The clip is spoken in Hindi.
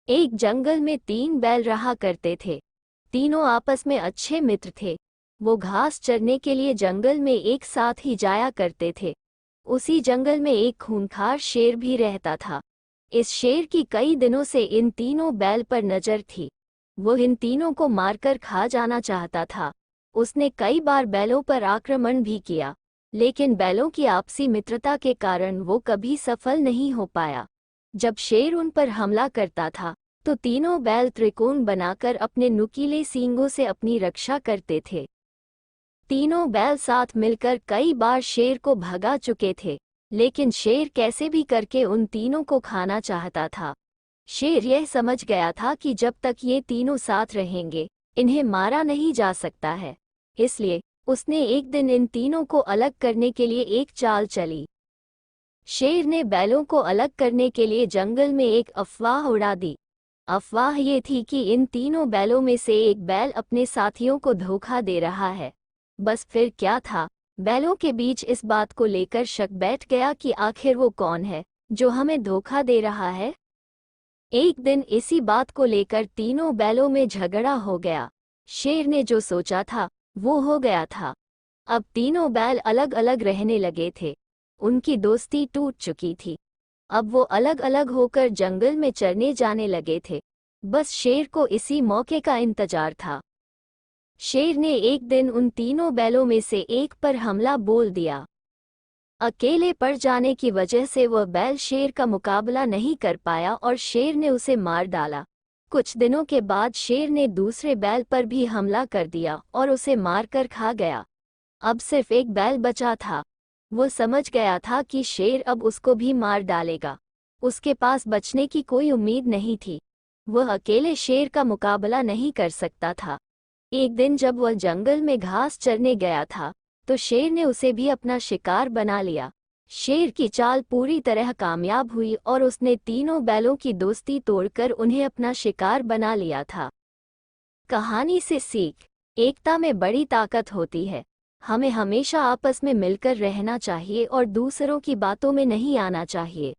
एक जंगल में 3 बैल रहा करते थे। तीनों आपस में अच्छे मित्र थे। वो घास चरने के लिए जंगल में एक साथ ही जाया करते थे। उसी जंगल में एक खूंखार शेर भी रहता था। इस शेर की कई दिनों से इन तीनों बैल पर नजर थी। वो इन तीनों को मारकर खा जाना चाहता था। उसने कई बार बैलों पर आक्रमण भी किया, लेकिन बैलों की आपसी मित्रता के कारण वो कभी सफल नहीं हो पाया। जब शेर उन पर हमला करता था तो तीनों बैल त्रिकोण बनाकर अपने नुकीले सींगों से अपनी रक्षा करते थे। तीनों बैल साथ मिलकर कई बार शेर को भगा चुके थे, लेकिन शेर कैसे भी करके उन तीनों को खाना चाहता था। शेर यह समझ गया था कि जब तक ये तीनों साथ रहेंगे, इन्हें मारा नहीं जा सकता है। इसलिए उसने एक दिन इन तीनों को अलग करने के लिए एक चाल चली। शेर ने बैलों को अलग करने के लिए जंगल में एक अफवाह उड़ा दी। अफवाह ये थी कि इन तीनों बैलों में से एक बैल अपने साथियों को धोखा दे रहा है। बस फिर क्या था, बैलों के बीच इस बात को लेकर शक बैठ गया कि आखिर वो कौन है जो हमें धोखा दे रहा है। एक दिन इसी बात को लेकर तीनों बैलों में झगड़ा हो गया। शेर ने जो सोचा था वो हो गया था। अब तीनों बैल अलग अलग रहने लगे थे। उनकी दोस्ती टूट चुकी थी। अब वो अलग अलग होकर जंगल में चरने जाने लगे थे। बस शेर को इसी मौके का इंतजार था। शेर ने एक दिन उन तीनों बैलों में से एक पर हमला बोल दिया। अकेले पड़ जाने की वजह से वह बैल शेर का मुकाबला नहीं कर पाया और शेर ने उसे मार डाला। कुछ दिनों के बाद शेर ने दूसरे बैल पर भी हमला कर दिया और उसे मारकर खा गया। अब सिर्फ एक बैल बचा था। वो समझ गया था कि शेर अब उसको भी मार डालेगा। उसके पास बचने की कोई उम्मीद नहीं थी। वह अकेले शेर का मुकाबला नहीं कर सकता था। एक दिन जब वह जंगल में घास चरने गया था तो शेर ने उसे भी अपना शिकार बना लिया। शेर की चाल पूरी तरह कामयाब हुई और उसने तीनों बैलों की दोस्ती तोड़कर उन्हें अपना शिकार बना लिया था। कहानी से सीख: एकता में बड़ी ताकत होती है। हमें हमेशा आपस में मिलकर रहना चाहिए और दूसरों की बातों में नहीं आना चाहिए।